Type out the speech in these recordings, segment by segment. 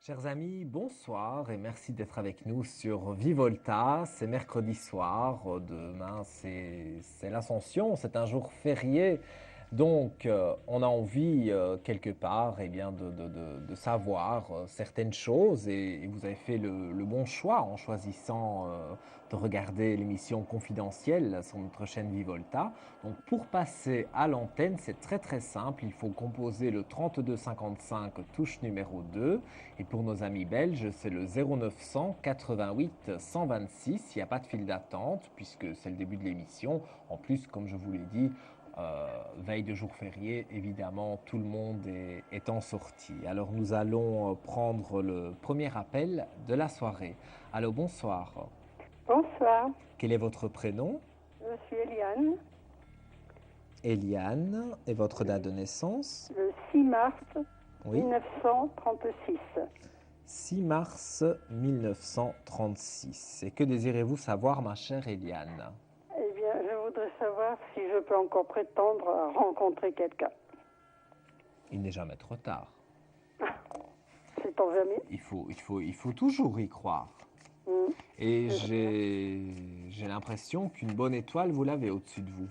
Chers amis, bonsoir et merci d'être avec nous sur Vivolta. C'est mercredi soir, demain c'est l'Ascension, c'est un jour férié. Donc on a envie quelque part de savoir certaines choses et vous avez fait le bon choix en choisissant de regarder l'émission confidentielle sur notre chaîne Vivolta. Donc pour passer à l'antenne, c'est très très simple, il faut composer le 3255 touche numéro 2. Et pour nos amis belges, c'est le 0900 88 126. Il n'y a pas de file d'attente puisque c'est le début de l'émission. En plus, comme je vous l'ai dit, veille de jour férié, évidemment, tout le monde est en sortie. Alors nous allons prendre le premier appel de la soirée. Allô, bonsoir. Bonsoir, Quel est votre prénom? je suis Eliane. Eliane. Et votre date de naissance? Le 6 mars Oui. 1936. 6 mars 1936. Et que désirez-vous savoir, ma chère Eliane? Eh bien, je voudrais savoir si je peux encore prétendre à rencontrer quelqu'un. Il n'est jamais trop tard. C'est en jamais. Il faut toujours y croire. Et j'ai l'impression qu'une bonne étoile, vous l'avez au-dessus de vous.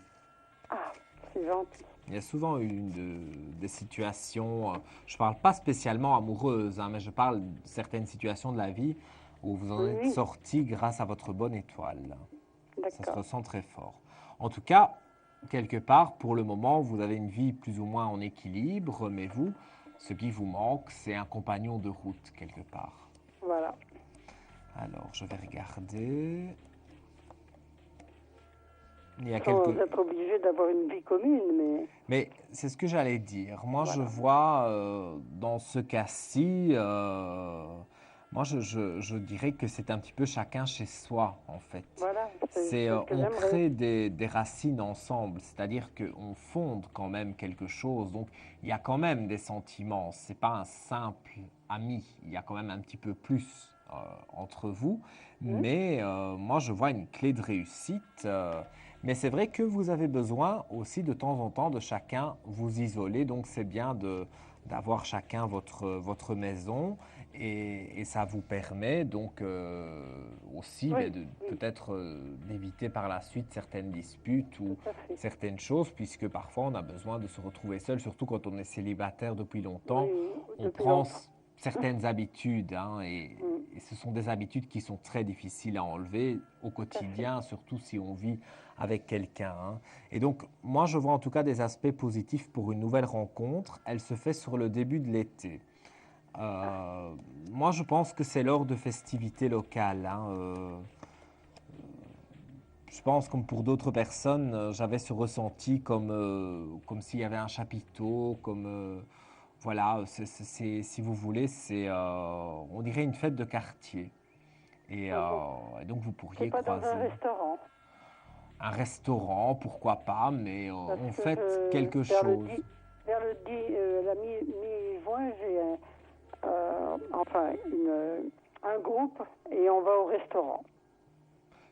Ah, c'est gentil. Il y a souvent des situations, je ne parle pas spécialement amoureuses, hein, mais je parle de certaines situations de la vie où vous en êtes Oui. sorti grâce à votre bonne étoile. Ça se D'accord. ressent très fort. En tout cas, quelque part, pour le moment, vous avez une vie plus ou moins en équilibre, mais vous, ce qui vous manque, c'est un compagnon de route, quelque part. Voilà. Alors, je vais regarder. Il y a Sans quelques... être obligé d'avoir une vie commune, mais Mais c'est ce que j'allais dire. Moi, je Voilà. vois dans ce cas-ci, moi, je dirais que c'est un petit peu chacun chez soi, en fait. voilà, C'est, ce que on j'aimerais. crée des racines ensemble, c'est-à-dire qu'on fonde quand même quelque chose. Donc, il y a quand même des sentiments. C'est pas un simple ami. Il y a quand même un petit peu plus entre vous. Mais moi, je vois une clé de réussite. Mais c'est vrai que vous avez besoin aussi de temps en temps de chacun vous isoler. Donc, c'est bien d'avoir chacun votre maison et ça vous permet donc aussi Oui, de oui, peut-être d'éviter par la suite certaines disputes ou tout à fait. certaines choses, puisque parfois on a besoin de se retrouver seul, surtout quand on est célibataire depuis longtemps. Oui, On depuis prend longtemps. certaines habitudes hein, Mm, et ce sont des habitudes qui sont très difficiles à enlever au tout à fait. quotidien, surtout si on vit avec quelqu'un. Hein. Et donc, moi, je vois en tout cas des aspects positifs pour une nouvelle rencontre. Elle se fait sur le début de l'été. Euh, Moi, je pense que c'est lors de festivités locales. Hein, je pense, comme pour d'autres personnes, j'avais ce ressenti comme s'il y avait un chapiteau, comme voilà, si vous voulez, on dirait une fête de quartier. Ah bon. Et donc vous C'est pourriez pas dans un croiser restaurant. un restaurant, pourquoi pas, mais Parce on que fête quelque vers le chose. 10, la mi-juin, j'ai un groupe et on va au restaurant.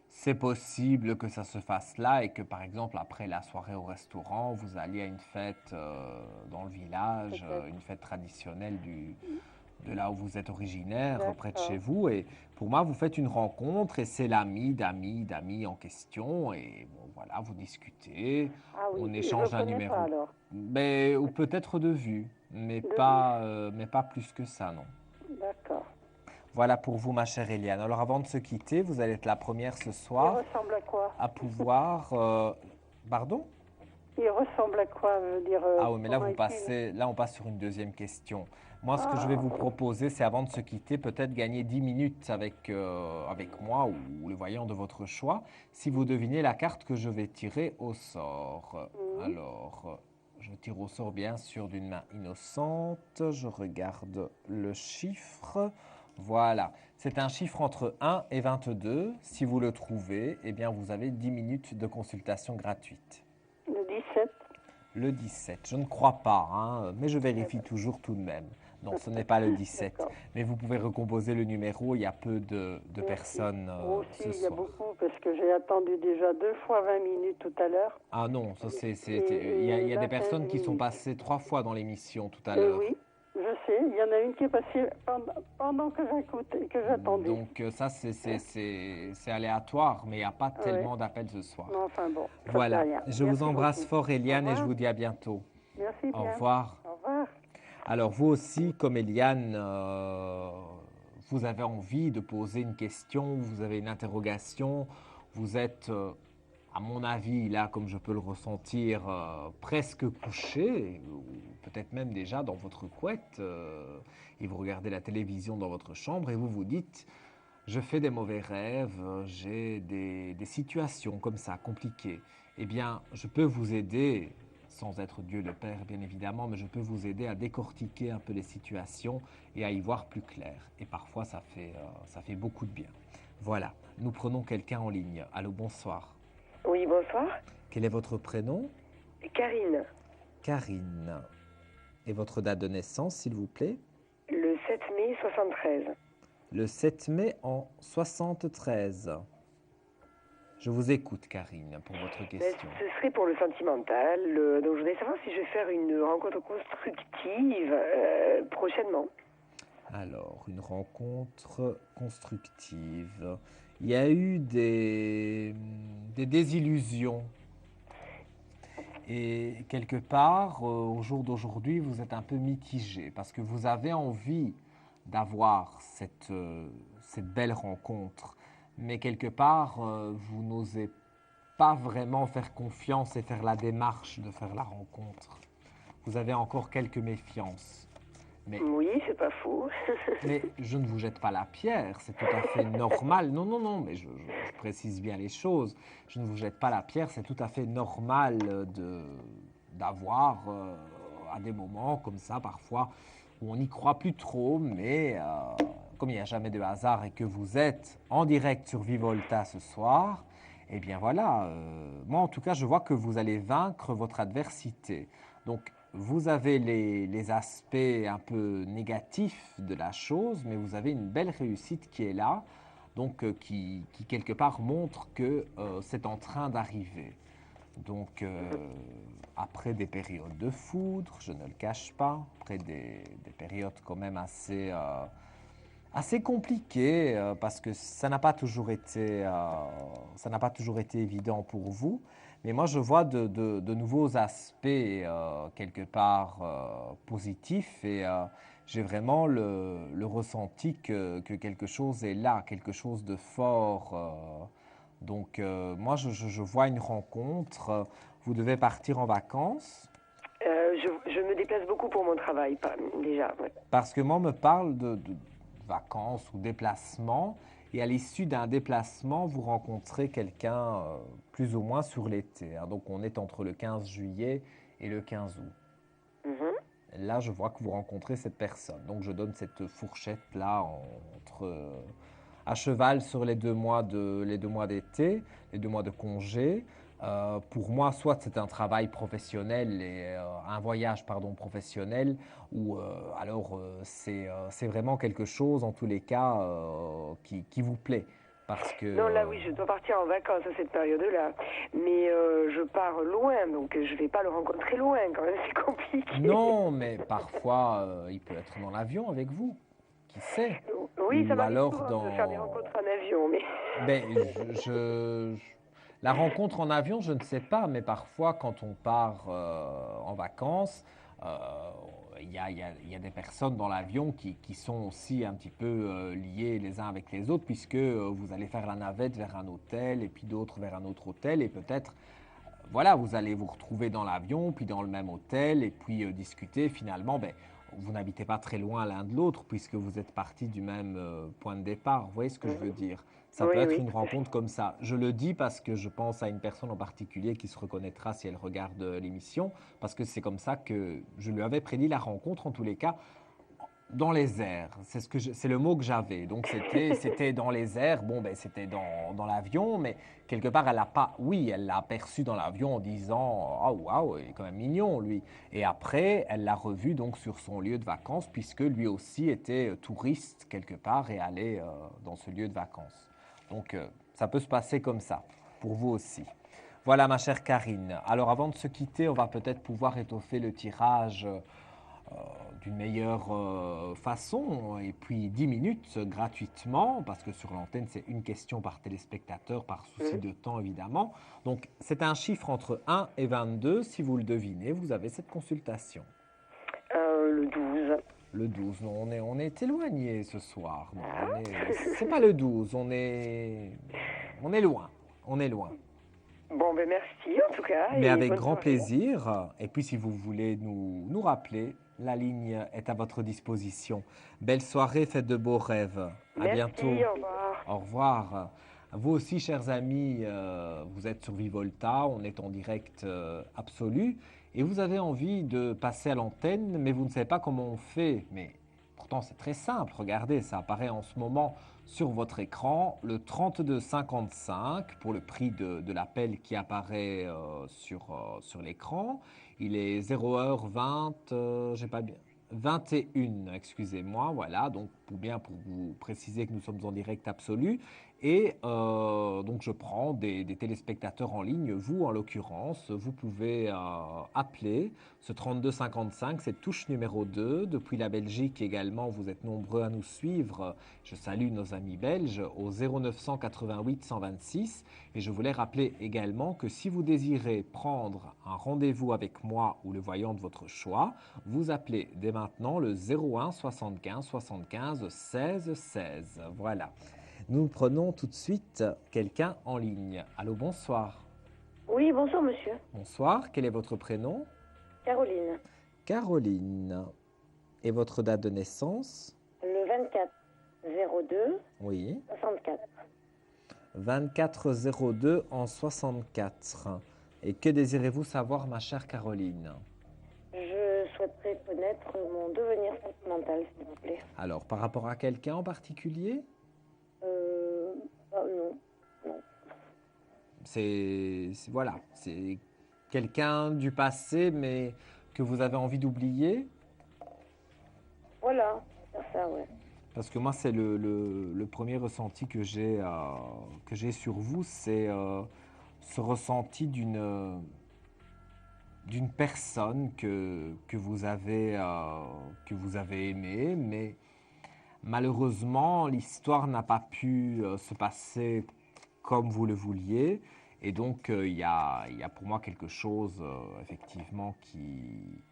C'est possible que ça se fasse là et que par exemple après la soirée au restaurant, vous alliez à une fête dans le village, Peut-être. une fête traditionnelle de là où vous êtes originaire, près de chez D'accord. vous. Et pour moi, vous faites une rencontre et c'est l'ami d'amis en question. Et bon, voilà, vous discutez, Ah oui, on je ne le échange un connais pas numéro. alors, Mais, ou peut-être de vue, de vue. mais pas plus que ça, non. D'accord. Voilà pour vous, ma chère Eliane. Alors avant de se quitter, vous allez être la première ce Il soir ressemble à quoi? à pouvoir... pardon? Il ressemble à quoi? Je veux dire, Ah oui, mais comment est-il? là on passe sur une deuxième question. Moi, ce que je vais Ah, vous proposer, c'est avant de se quitter, peut-être gagner 10 minutes avec moi ou le voyant de votre choix, si vous devinez la carte que je vais tirer au sort. hum, Alors, je tire au sort bien sûr d'une main innocente. Je regarde le chiffre. Voilà, c'est un chiffre entre 1 et 22. Si vous le trouvez, eh bien vous avez 10 minutes de consultation gratuite. le 17. Le 17, je ne crois pas, hein, mais je vérifie toujours tout de même. Non, ce n'est pas le 17. D'accord. Mais vous pouvez recomposer le numéro, il y a peu de Merci. personnes Moi aussi, ce il y a soir. beaucoup parce que j'ai attendu déjà 2 fois 20 minutes tout à l'heure Ah non, et il y a des 15 personnes qui sont minutes. passées 3 fois dans l'émission tout à Et l'heure. oui, Je sais, il y en a une qui est passée pendant que j'écoutais, que j'attendais. Donc ça, c'est aléatoire, mais il n'y a pas Ouais. tellement d'appels ce soir. Mais enfin bon, ça fait Voilà, rien. je vous Merci embrasse beaucoup. fort, Eliane, Au et je revoir. vous dis à bientôt. Merci Au bien. revoir. Au revoir. Alors vous aussi, comme Eliane, vous avez envie de poser une question, vous avez une interrogation, vous êtes, à mon avis, là, comme je peux le ressentir, presque couché, ou peut-être même déjà dans votre couette, et vous regardez la télévision dans votre chambre et vous vous dites, je fais des mauvais rêves, j'ai des situations comme ça, compliquées. Eh bien, je peux vous aider, sans être Dieu le Père, bien évidemment, mais je peux vous aider à décortiquer un peu les situations et à y voir plus clair. Et parfois, ça fait beaucoup de bien. Voilà, nous prenons quelqu'un en ligne. Allô, bonsoir. Oui, bonsoir. Quel est votre prénom? Karine, Karine. Et votre date de naissance, s'il vous plaît? le 7 mai 73. Le 7 mai en 73. Je vous écoute, Karine, pour votre question. Ce serait pour le sentimental. Donc, je voudrais savoir si je vais faire une rencontre constructive prochainement. Alors, une rencontre constructive. Il y a eu des désillusions. Et quelque part, au jour d'aujourd'hui, vous êtes un peu mitigé parce que vous avez envie d'avoir cette belle rencontre. Mais quelque part, vous n'osez pas vraiment faire confiance et faire la démarche de faire la rencontre. Vous avez encore quelques méfiances. Oui, c'est pas faux. Mais je ne vous jette pas la pierre, c'est tout à fait normal. Non, non, non, mais je précise bien les choses. Je ne vous jette pas la pierre, c'est tout à fait normal d'avoir à des moments comme ça, parfois, où on n'y croit plus trop, mais comme il n'y a jamais de hasard et que vous êtes en direct sur Vivolta ce soir, eh bien voilà, moi en tout cas, je vois que vous allez vaincre votre adversité. Donc, vous avez les aspects un peu négatifs de la chose, mais vous avez une belle réussite qui est là, donc qui quelque part montre que c'est en train d'arriver. Donc, après des périodes de foudre, je ne le cache pas, après des périodes quand même assez compliquées, parce que ça n'a pas toujours été évident pour vous. Mais moi, je vois de nouveaux aspects quelque part positifs et j'ai vraiment le ressenti que quelque chose est là, quelque chose de fort. Donc, moi, je vois une rencontre. Vous devez partir en vacances Je me déplace beaucoup pour mon travail, déjà. Ouais. parce que moi, on me parle de vacances ou déplacements. Et à l'issue d'un déplacement, vous rencontrez quelqu'un plus ou moins sur l'été. Hein. Donc on est entre le 15 juillet et le 15 août. Là, je vois que vous rencontrez cette personne. Donc je donne cette fourchette-là à cheval sur les 2 mois d'été, les 2 mois de congé. Pour moi, soit c'est un travail professionnel et un voyage professionnel, ou alors c'est vraiment quelque chose, en tous les cas, qui vous plaît. Parce que, Non, là, oui, je dois partir en vacances à cette période-là. Mais je pars loin, donc je vais pas le rencontrer loin, quand même, c'est compliqué. non, mais parfois, il peut être dans l'avion avec vous. Qui sait? Oui, ça Ou m'arrive alors souvent de faire des rencontres en avion, mais... Ben, la rencontre en avion, je ne sais pas, mais parfois, quand on part en vacances, euh, il y a des personnes dans l'avion qui sont aussi un petit peu liées les uns avec les autres, puisque vous allez faire la navette vers un hôtel, et puis d'autres vers un autre hôtel, et peut-être, voilà, vous allez vous retrouver dans l'avion, puis dans le même hôtel, et puis discuter. Finalement, ben, vous n'habitez pas très loin l'un de l'autre, puisque vous êtes partis du même point de départ. Vous voyez ce que je veux dire? Ça peut Oui, être oui. une rencontre comme ça. Je le dis parce que je pense à une personne en particulier qui se reconnaîtra si elle regarde l'émission, parce que c'est comme ça que je lui avais prédit la rencontre, en tous les cas, dans les airs. C'est le mot que j'avais. Donc c'était dans les airs. Bon, ben c'était dans l'avion, mais quelque part elle l'a pas. Oui, elle l'a aperçu dans l'avion en disant ah waouh, il est quand même mignon lui. Et après, elle l'a revu donc sur son lieu de vacances puisque lui aussi était touriste quelque part et allait dans ce lieu de vacances. Donc ça peut se passer comme ça pour vous aussi. Voilà ma chère Karine. Alors avant de se quitter, on va peut-être pouvoir étoffer le tirage d'une meilleure façon, et puis 10 minutes gratuitement, parce que sur l'antenne, c'est une question par téléspectateur, par souci de temps évidemment. Donc, c'est un chiffre entre 1 et 22. Si vous le devinez, vous avez cette consultation. Le 12. Le 12, non, on est éloigné ce soir. Non, c'est pas le 12, on est loin. On est loin. Bon, ben merci en tout cas. Mais et avec bonne grand soirée. plaisir. Et puis, si vous voulez nous rappeler, la ligne est à votre disposition. Belle soirée, faites de beaux rêves. À Merci, bientôt. au revoir. Au revoir. Vous aussi, chers amis, vous êtes sur Vivolta, on est en direct absolu, et vous avez envie de passer à l'antenne, mais vous ne savez pas comment on fait. Mais pourtant, c'est très simple. Regardez, ça apparaît en ce moment sur votre écran, le 3255 pour le prix de l'appel qui apparaît sur l'écran. Il est 0h20, j'ai pas bien. 21, excusez-moi, voilà, donc pour vous préciser que nous sommes en direct absolu. Et donc je prends des téléspectateurs en ligne, vous en l'occurrence, vous pouvez appeler ce 3255, c'est touche numéro 2. Depuis la Belgique également, vous êtes nombreux à nous suivre. Je salue nos amis belges au 0988 126. Et je voulais rappeler également que si vous désirez prendre un rendez-vous avec moi ou le voyant de votre choix, vous appelez dès maintenant le 01 75 75 16 16. Voilà. Nous prenons tout de suite quelqu'un en ligne. Allô, bonsoir. Oui, bonsoir monsieur. Bonsoir, quel est votre prénom? Caroline. Caroline. Et votre date de naissance? Le 24 02 Oui. 64. 2402 en 64. Et que désirez-vous savoir, ma chère Caroline? Je souhaiterais connaître mon devenir sentimental, s'il vous plaît. Alors, par rapport à quelqu'un en particulier? Non. Voilà, c'est quelqu'un du passé, mais que vous avez envie d'oublier? Voilà, c'est ça, ouais. Parce que moi, c'est le premier ressenti que j'ai sur vous, c'est ce ressenti d'une personne que vous avez aimée, mais malheureusement, l'histoire n'a pas pu se passer comme vous le vouliez. Et donc, il y a pour moi quelque chose, effectivement, qui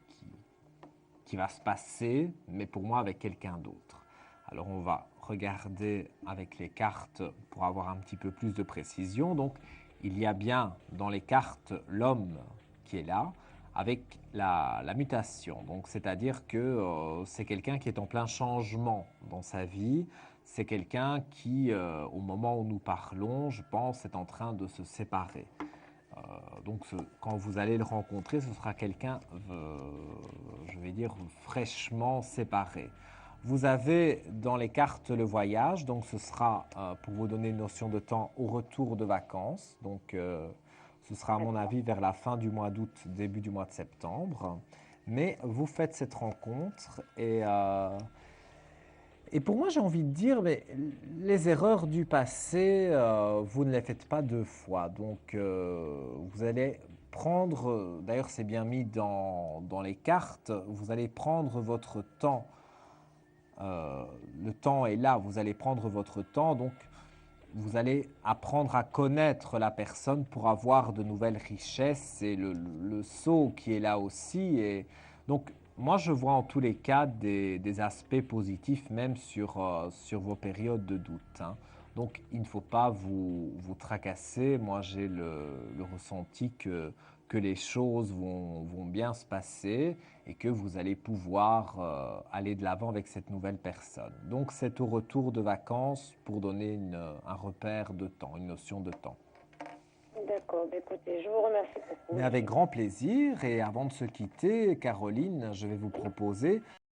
va se passer, mais pour moi avec quelqu'un d'autre. Alors, on va regarder avec les cartes pour avoir un petit peu plus de précision. Donc, il y a bien dans les cartes l'homme qui est là, avec la mutation. Donc, c'est-à-dire que c'est quelqu'un qui est en plein changement dans sa vie. C'est quelqu'un qui, au moment où nous parlons, je pense, est en train de se séparer. Donc, quand vous allez le rencontrer, ce sera quelqu'un, je vais dire, fraîchement séparé. Vous avez dans les cartes le voyage, donc ce sera, pour vous donner une notion de temps, au retour de vacances. Donc, ce sera à mon avis vers la fin du mois d'août, début du mois de septembre. Mais vous faites cette rencontre et pour moi j'ai envie de dire, mais les erreurs du passé, vous ne les faites pas deux fois. Donc vous allez prendre, d'ailleurs c'est bien mis dans les cartes, vous allez prendre votre temps. Le temps est là, vous allez prendre votre temps. Donc vous allez apprendre à connaître la personne pour avoir de nouvelles richesses et le saut qui est là aussi. Et donc, moi, je vois en tous les cas des aspects positifs, même sur vos périodes de doute, hein. Donc, il ne faut pas vous tracasser. Moi, j'ai le ressenti que les choses vont bien se passer et que vous allez pouvoir aller de l'avant avec cette nouvelle personne. Donc, c'est au retour de vacances pour donner un repère de temps, une notion de temps. D'accord, écoutez, je vous remercie beaucoup. Mais avec grand plaisir. Et avant de se quitter, Caroline, je vais vous proposer